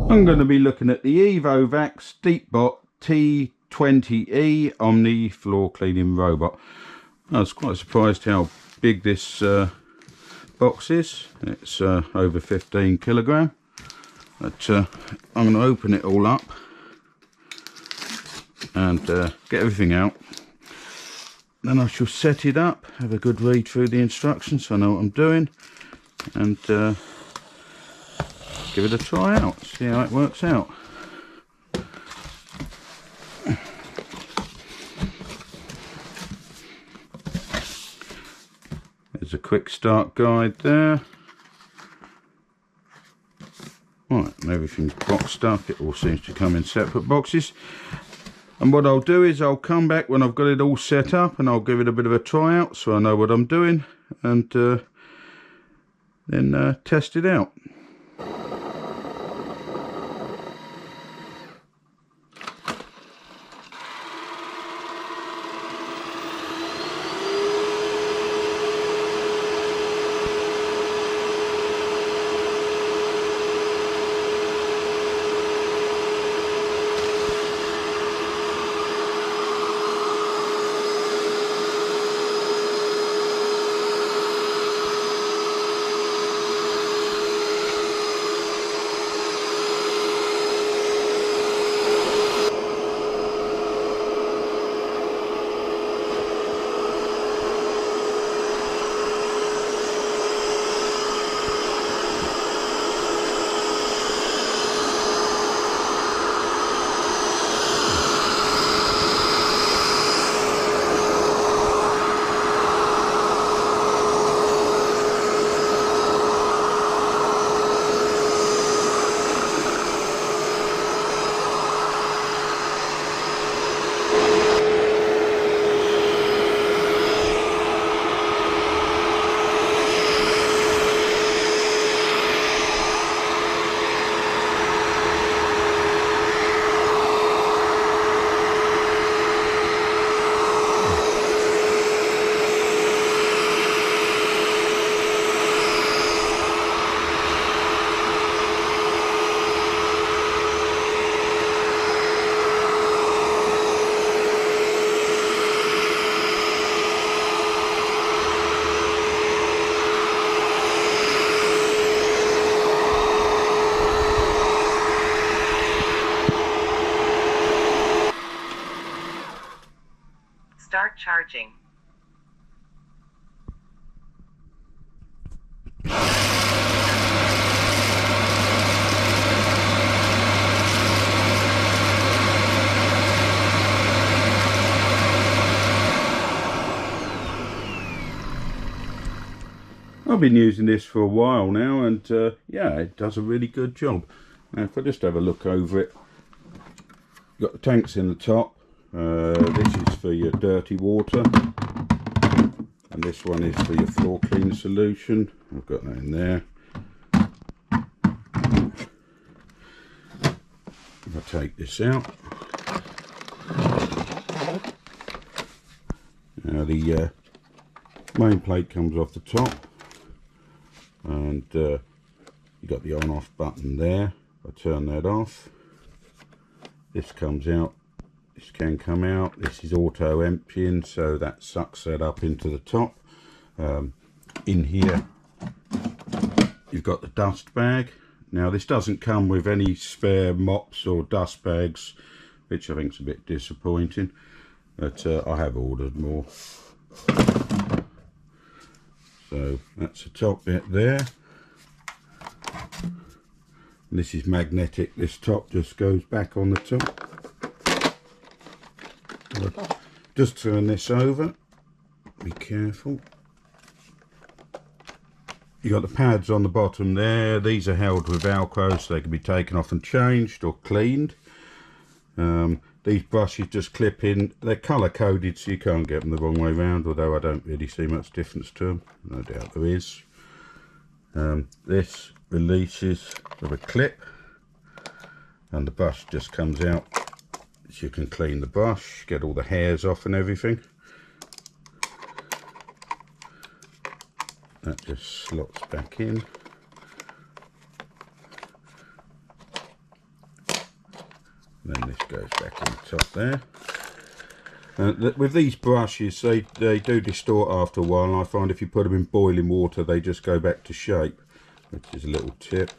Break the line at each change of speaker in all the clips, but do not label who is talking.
I'm going to be looking at the Ecovacs Deebot T20e Omni floor cleaning robot. I was quite surprised how big this box is. It's over 15 kilogram. But I'm going to open it all up and get everything out. Then I shall set it up, have a good read through the instructions so I know what I'm doing, and give it a try out, see how it works out. There's a quick start guide there. Right, and everything's boxed up. It all seems to come in separate boxes. And what I'll do is I'll come back when I've got it all set up and I'll give it a bit of a try out so I know what I'm doing, and then test it out.
Start charging.
I've been using this for a while now, and yeah, it does a really good job. Now if I just have a look over it, you've got the tanks in the top. This is for your dirty water, and this one is for your floor clean solution. I've got that in there. If I take this out, now the main plate comes off the top, and you've got the on off button there. I turn that off, this comes out. This can come out. This is auto emptying, so that sucks that up into the top. In here you've got the dust bag. Now this doesn't come with any spare mops or dust bags, which I think is a bit disappointing, but I have ordered more. So that's the top bit there. And this is magnetic. This top just goes back on the top. Just turn this over, be careful. You got the pads on the bottom there. These are held with Velcro so they can be taken off and changed or cleaned. These brushes just clip in. They're colour coded so you can't get them the wrong way round, although I don't really see much difference to them. No doubt there is. This releases with a clip and the brush just comes out. So you can clean the brush, get all the hairs off and everything. That just slots back in. then this goes back on the top there. With these brushes, they do distort after a while, and I find if you put them in boiling water they just go back to shape, which is a little tip.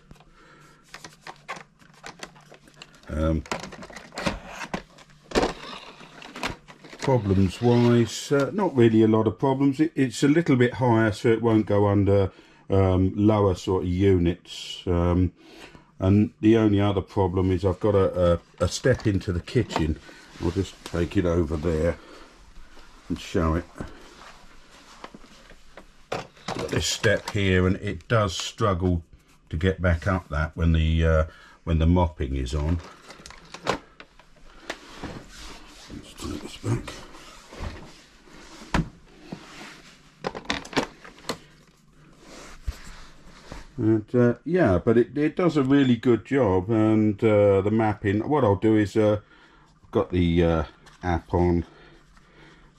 Problems wise, not really a lot of problems. It's a little bit higher, so it won't go under lower sort of units. And the only other problem is I've got a step into the kitchen. I'll just take it over there and show it. Got this step here, and it does struggle to get back up that when the mopping is on. Let's take this back. And yeah, but it does a really good job, and the mapping. What I'll do is I've got the app on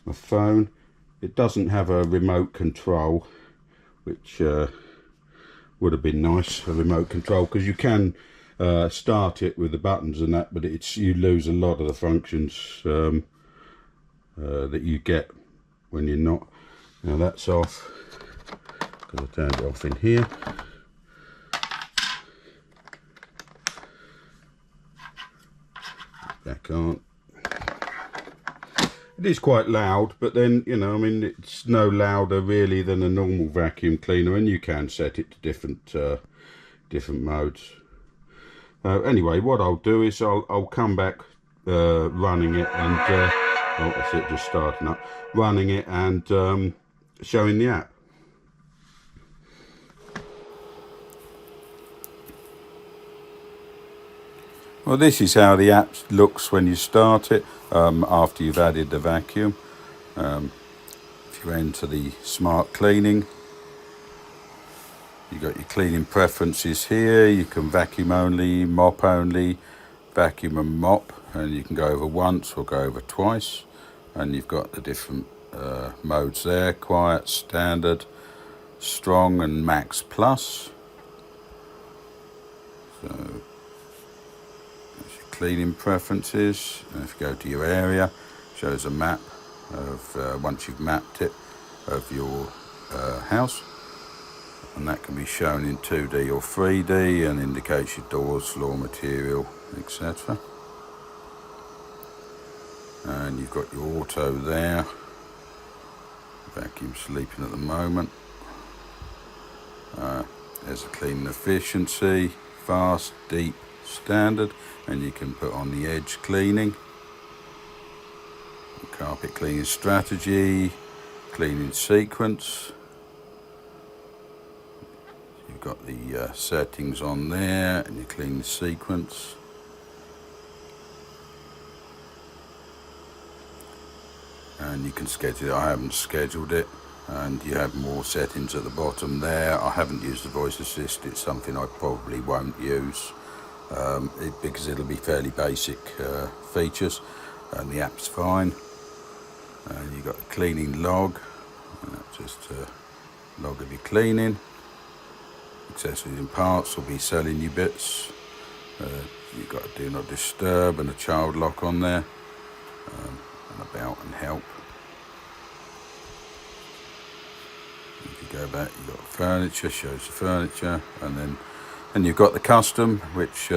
my phone. It doesn't have a remote control, which would have been nice, a remote control, because you can start it with the buttons and that, but you lose a lot of the functions that you get when you're not. Now that's off, because I turned it off in here. Back on. It is quite loud, but then, you know, I mean, it's no louder really than a normal vacuum cleaner, and you can set it to different modes. Anyway, what I'll do is I'll come back running it, and oh, that's it, just starting up, running it and showing the app. Well, this is how the app looks when you start it, after you've added the vacuum. If you enter the smart cleaning, you've got your cleaning preferences here. You can vacuum only, mop only, vacuum and mop, and you can go over once or go over twice. And you've got the different modes there: quiet, standard, strong and max plus. So cleaning preferences, and if you go to your area, shows a map of once you've mapped it, of your house, and that can be shown in 2D or 3D and indicates your doors, floor material, etc. And you've got your auto there, vacuum sleeping at the moment. There's a cleaning efficiency, fast, deep, standard, and you can put on the edge cleaning, carpet cleaning strategy, cleaning sequence. You've got the settings on there, and your cleaning sequence. And you can schedule it. I haven't scheduled it, and you have more settings at the bottom there. I haven't used the voice assist. It's something I probably won't use. Because it'll be fairly basic features, and the app's fine. And you've got the cleaning log, and that's just a log of your cleaning. Accessories and parts will be selling you bits. You've got a do not disturb and a child lock on there, and about and help. If you go back, you've got furniture, shows the furniture, and then you've got the custom, which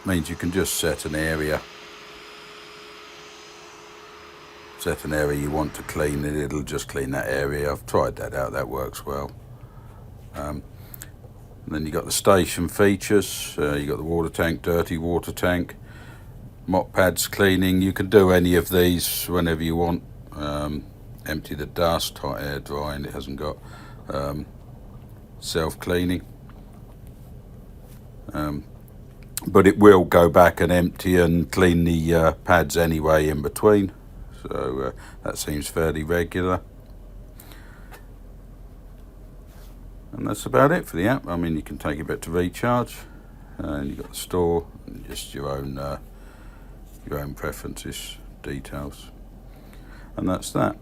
means you can just set an area you want to clean, and it'll just clean that area. I've tried that out, that works well. And then you've got the station features. You've got the water tank, dirty water tank, mop pads cleaning. You can do any of these whenever you want. Empty the dust, hot air drying, it hasn't got self-cleaning. But it will go back and empty and clean the pads anyway in between, so that seems fairly regular. And that's about it for the app. I mean, you can take it back to recharge, and you've got the store and just your own preferences, details, and that's that.